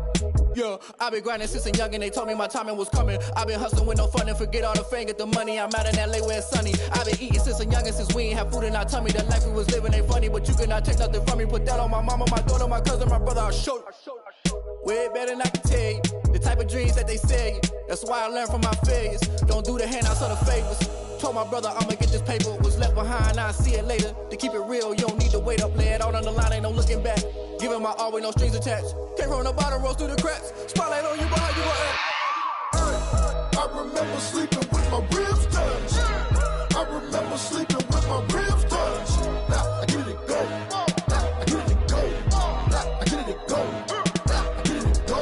Yeah, I been grinding since a youngin'. They told me my timing was coming. I been hustling with no fun and forget all the fame, get the money. I'm out in LA where it's sunny. I been eating since a youngin', since we ain't have food in our tummy. The life we was living ain't funny, but you cannot take nothing from me. Put that on my mama, my daughter, my cousin, my brother. I'll show you. Way better than I can tell you. The type of dreams that they sell you. That's why I learned from my failures. Don't do the handouts or the favors. Told my brother I'ma get this paper, was left behind, I'll see it later. To keep it real, you don't need to wait up, lay it out on the line, ain't no looking back. Giving my all with no strings attached. Can't run the bottom, roll through the cracks. Spotlight on you, but how you gon' act? I remember sleeping with my ribs touched. I remember sleeping with my ribs touched. Now I get it go. Now I get it go. Now I get it go. Now I get it go.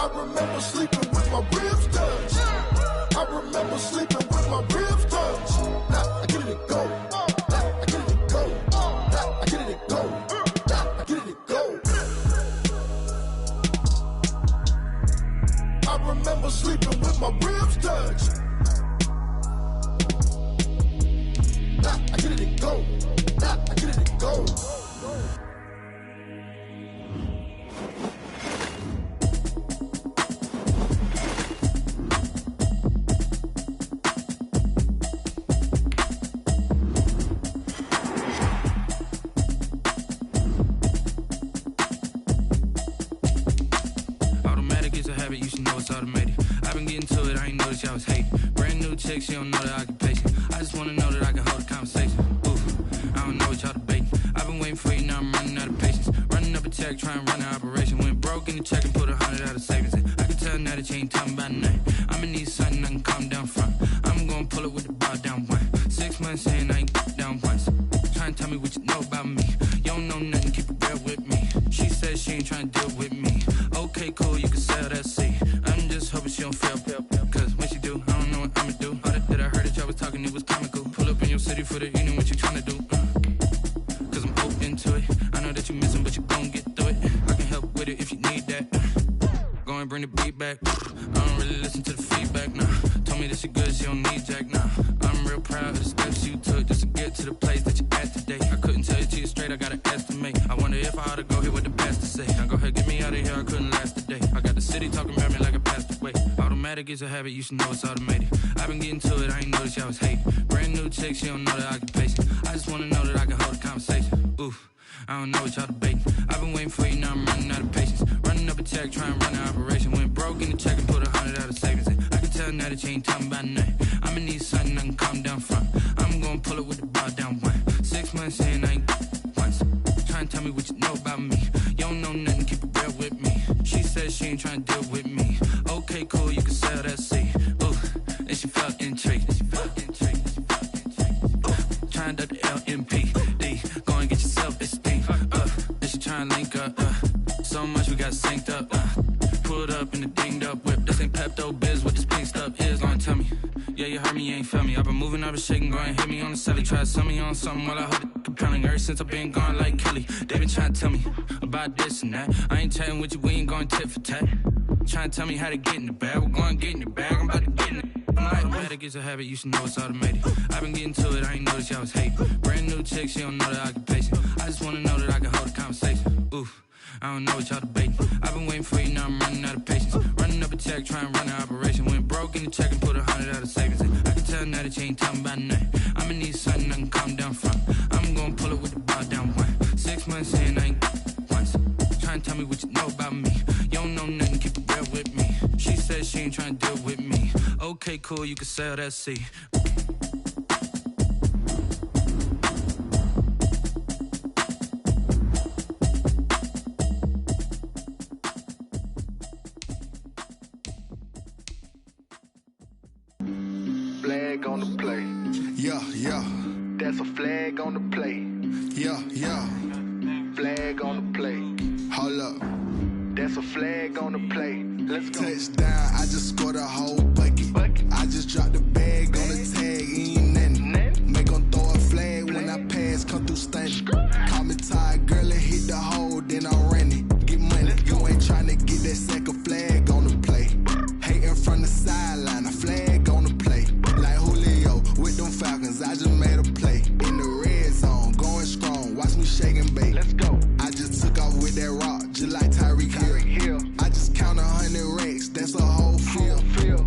I remember sleeping with my ribs touched. I remember sleeping with my ribs touched. Now I get it go. Now I get it go. Now I get it go. Now I get it go. I remember sleeping with my ribs touched. Now I get it go. Now I get it go. Automatic, you should know it's automated. I've been getting to it, I ain't noticed y'all was hating. Brand new chick, she don't know the occupation. I just wanna know that I can hold a conversation. Ooh, I don't know what y'all debating. I've been waiting for you, now I'm running out of patience. Running up a check, trying to run an operation. Went broke in the check and put 100 out of savings in. I can tell now that you ain't talking about nothing. I'ma need something I can calm down from. I'm gonna pull it with the bar down one. 6 months in, I ain't down once. Trying to tell me what you know about me. You don't know nothing, keep it real with me. She said she ain't trying to deal with me. Okay, cool, you can sell that seat. I'm just hoping she don't fail. Cause when she do, I don't know what I'ma do. All that I heard that y'all was talking, it was comical. Pull up in your city for the evening, what you tryna do? Cause I'm open to it. I know that you missing, but you gon' get through it. I can help with it if you need that. Go and bring the beat back. I don't really listen to the feedback, nah. Told me that she good, she don't need jack, nah. I'm real proud of the steps you took just to get to the place that you at today. I couldn't tell you to you straight, I gotta estimate. I wonder if I ought to go here with the pastor say. Now go ahead, get me out of here, I couldn't last a day. I got the city talking about me like a passed away. Automatic is a habit, you should know it's automated. I've been getting to it, I ain't noticed y'all was hating. Brand new chick, she don't know the occupation. I just wanna know that I can hold a conversation. Oof, I don't know what y'all debating. I've been waiting for you, now I'm running out of patience. Running up a check, trying to run an operation. Went broke in the check and put 100 out of savings in. I can tell now that you ain't talking about nothing. I'ma need something I can calm down from. I'm gonna pull it with the bar down one. 6 months in, I ain't once. Trying to tell me what you know about me. You don't know nothing, keep it real with me. She said she ain't trying to deal with me. Okay, cool, you can sell that seat. Ooh, and she felt intrigued. Trying to the LMPD. Go and get your self-esteem. And she trying to link up. So much we got synced up. Pulled up in the dinged up whip. This ain't Pepto-Biz, what this pink stuff is. Gonna tell me. Yeah, you heard me, you ain't felt me. I've been moving, I've been shaking, go and hit me on the celly. Try to sell me on something while I hold it compelling. Ever since I've been gone like Kelly, they been trying to tell me about this and that. I ain't chatting with you, we ain't going tit for tat. Trying to tell me how to get in the bag. We're going to get in the bag, I'm about to get in it. I'm like, automatic is a habit, you should know it's automated. I've been getting to it, I ain't noticed y'all was hating. Brand new chick, she don't know the occupation. I just wanna know that I can hold a conversation. Oof, I don't know what y'all debating. I've been waiting for you, now I'm running out of patience. Running up a check, trying to run an operation. Went broke in the check and put 100 out of savings in. I can tell now that you ain't talking about nothing. I'ma need something I can calm down from. I'm gonna pull it with the bar down one. 6 months in, I ain't once. Trying to tell me what you know about me. You don't know nothing, keep it real with me. She said she ain't trying to deal with me. Okay, cool, you can sell that seat. Flag on the play. Yeah, yeah. That's a flag on the play. Yeah, yeah. Flag on the play. Hold up. That's a flag on the play. Let's go. Touchdown, I just scored a whole bucket. I just dropped the bag on the tag, ain't nothing. Make 'em throw a flag when I pass, come through stunning. Call me tired, girl, and hit the hole, then I ran it. Get money, you ain't tryna get that second flag on the play. Hating from the sideline, a flag on the play. Like Julio with them Falcons, I just made a play. In the red zone, going strong, watch me shake and bake. Let's go. I just took off with that rock, just like Tyreek Hill. I just count 100 racks, that's a whole field.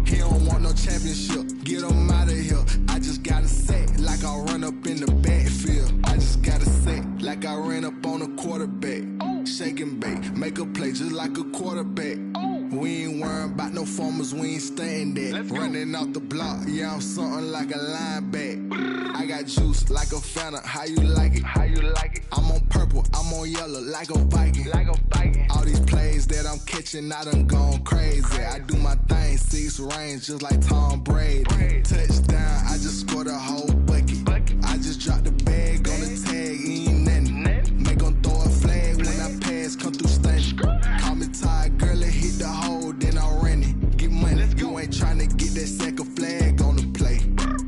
He don't want no championship, get him out of here. I just gotta say, like I run up in the backfield. I just gotta say, like I ran up on a quarterback. Shake and bake, make a play just like a quarterback. We ain't worrying about no formers, we ain't staying there. Running off the block, yeah, I'm something like a linebacker. I got juice like a Fanta, how you like it? How you like it? I'm on purple, I'm on yellow, like a Viking. Like a Viking. All these plays that I'm catching, I done gone crazy. I do my thing, 6 range, just like Tom Brady. Touchdown, I just scored a whole bucket. I just dropped the bag on the tag, ain't nothing. Make 'em throw a flag when I pass, come through stunning. Call me tired, girl, it hit the hole, then I ran it. Get money, you ain't tryna get that second flag on the play.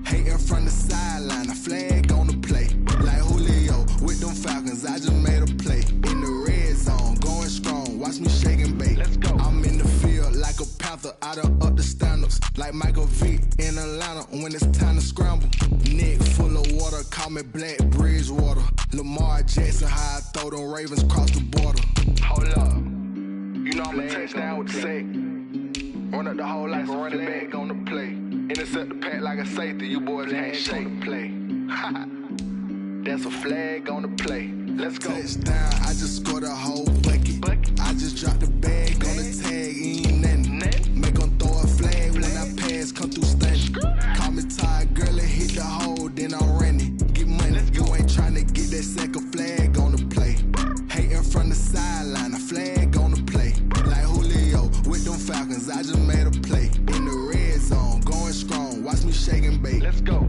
Hating from the sideline, a flag on the play. Like Julio with them Falcons, I just made a play. In the red zone, going strong, watch me shake and bake. I'm in the field like a Panther, I done up the standards. Like Michael Vick in Atlanta when it's time to scramble. Neck full of water, call me Black Bridgewater. Lamar Jackson, how I throw them Ravens cross the border. Hold up, you know I'm a touchdown with the sack. Run up the whole like a running back on the play. Intercept the pack like a safety, you boys ain't shake the play. That's a flag on the play. Let's go. Touchdown, I just scored a whole bucket. I just dropped the bag on the tag, ain't nothing. Make 'em throw a flag when I pass, come through stunning. Call me tired, girl, it hit the hole, then I ran it. Get money, you ain't tryna get that second flag on the play. Hating from the sideline, a flag on the play. Like Julio with them Falcons, I just made a play. In the red zone, going strong, watch me shake and bake. Let's go.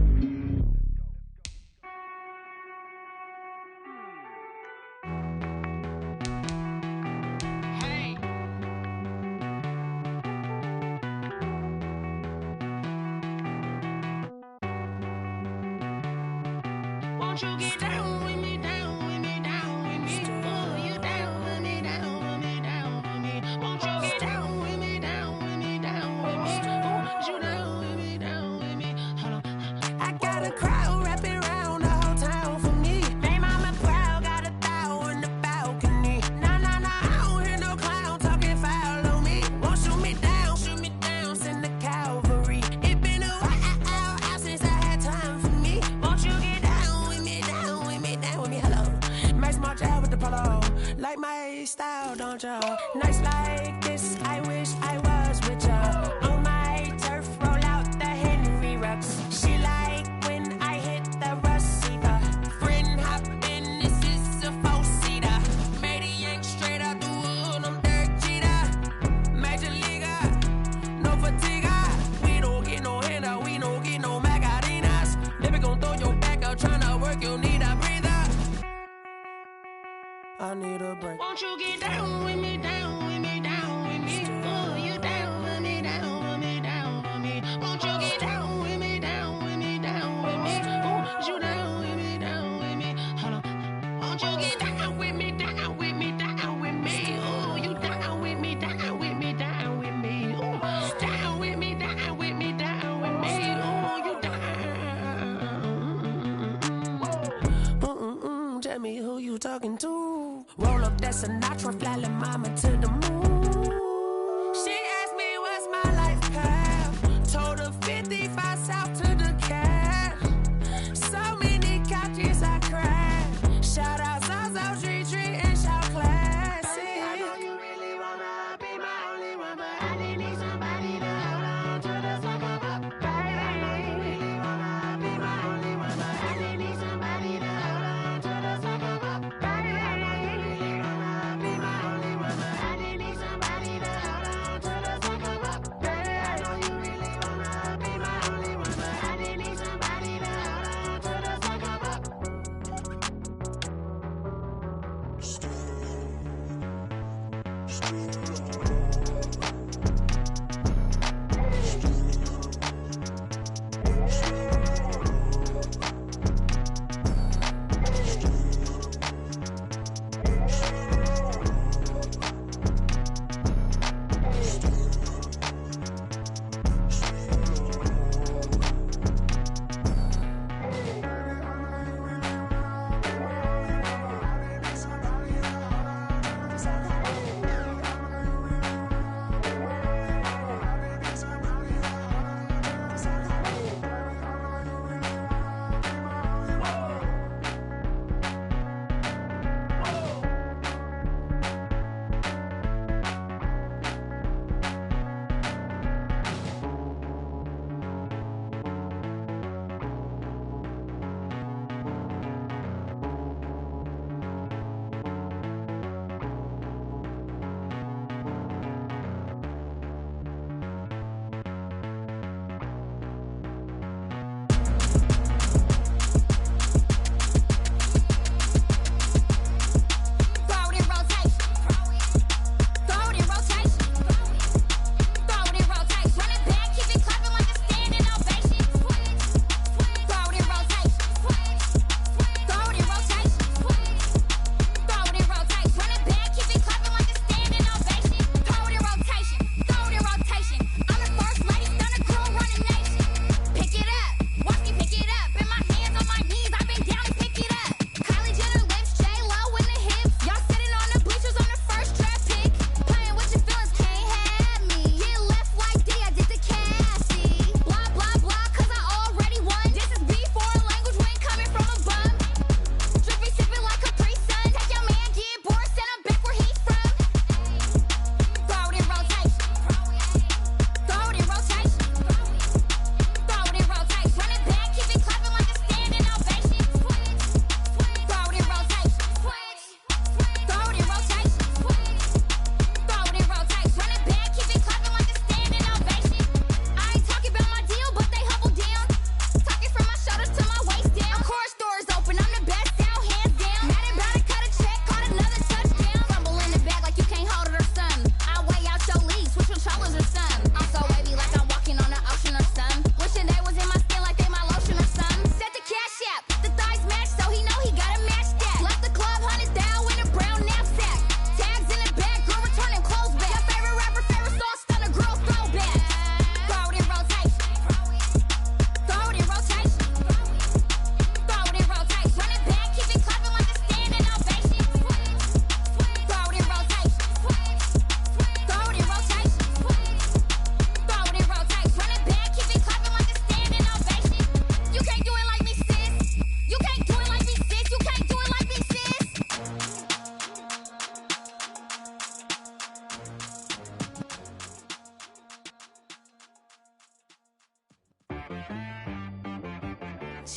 Won't you get down with me, down with me, down with me? Oh, you down with me, down with me, down with me. Won't you get down with me, down with me, down with me? Oh, you down with me, down with me? Hold on. I got a crowd wrapping around the whole town for me. They mama proud, got a thou in the balcony. Nah, nah, nah, I don't hear no clown talking foul on me. Won't shoot me down, send the cavalry. It been a while since I had time for me. Won't you get down with me, down with me, down with me? Hello. Max March out with the polo. Like my style, don't ya? Nights like this, I wish I was with ya. On my turf, roll out the Henry Rux. She like when I hit the receiver. Friend hop in, this is a 4-seater. Made a yank straight out the wood, I'm Derek Jeter. Major leaguer, no fatigue. We don't get no handout, we don't get no Macarinas. Baby gon' throw your back out, tryna work, you need a breather. I need a break. Won't you get down with me, down with me, down with me? Oh, you down with me, down with me, down with me? Won't you get down with me, down with me, down with me? Oh, you down with me, down with me? Hold on. Won't you get down with me, down with me, down with me? Oh, you down with me, down with me, down with me? Oh, down with me, down with me, down with me? Oh, you down. Tell me who you talking to. Roll up that Sinatra, fly la mama to the moon. She asked me what's my life path. Told her 55 south to the cat. So many couches I cracked. Shout out Zazo, Tree, and shout classic. I know you really wanna be my only one, but I didn't need somebody to hold on to the sucker up. Baby, I know you really wanna be my only one, but I didn't need somebody to hold on to the sucker up. Baby, I know you really wanna be my only one, but I didn't need somebody to hold on to the sucker up. Baby, I know you really wanna be my only one, but I didn't need somebody to hold on to the sucker up.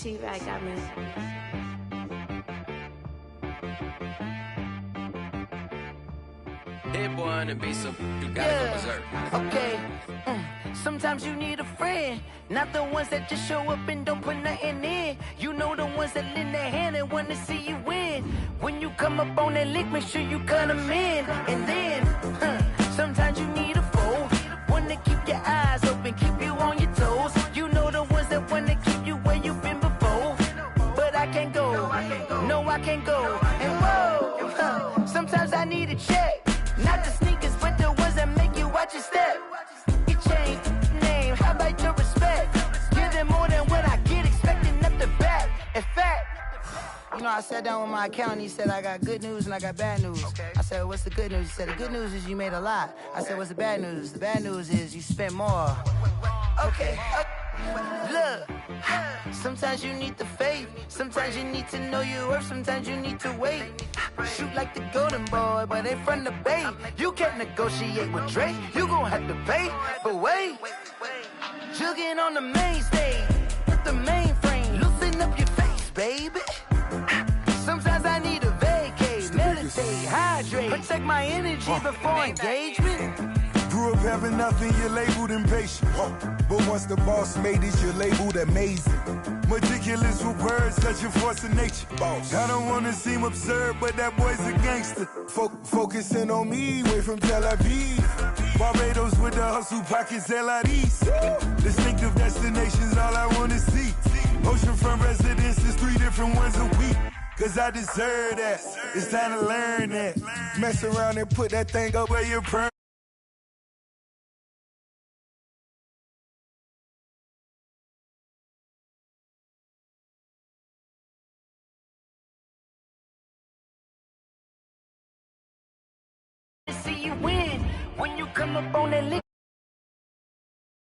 T-Rack got me. Hit boy on the beat, so you gotta go berserk. Okay. Sometimes you need a friend, not the ones that just show up and don't put nothing in. You know the ones that lend their hand and want to see you win. When you come up on that lick, make sure you cut them in. And then, sometimes you need a foe, one to keep your eyes open, keep you on your toes. You know the ones that want to keep you where you've been before. But I can't go, no I can't go. And whoa, sometimes I need a check. Not the sneakers, but the ones that make you watch your step. You change name, how about your respect? Give them more than what I get, expecting up the back. In fact, you know, I sat down with my accountant, he said I got good news and I got bad news. I said, what's the good news? He said, the good news is you made a lot. I said, what's the bad news? The bad news is you spent more. Okay, look, sometimes you need the faith, sometimes you need to know your worth, sometimes you need to wait. Shoot like the golden boy, but ain't from the bay. You can't negotiate with Drake, you gon' have to pay. But wait, jugging on the main stage, with the mainframe, loosen up your face, baby. Sometimes I need a vacate, meditate, hydrate, protect my energy before engagement. Grew up having nothing, you're labeled impatient. But once the boss made it, you're labeled amazing. Meticulous with words, such a force of nature. I don't wanna seem absurd, but that boy's a gangster. Focusing on me, way from Tel Aviv. Barbados with the hustle pockets, LIDs. Distinctive destinations, all I wanna see. Oceanfront residences, 3 different ones a week. Cause I deserve that, it's time to learn that. Mess around and put that thing up where you're perm. See you win when you come up on that lick.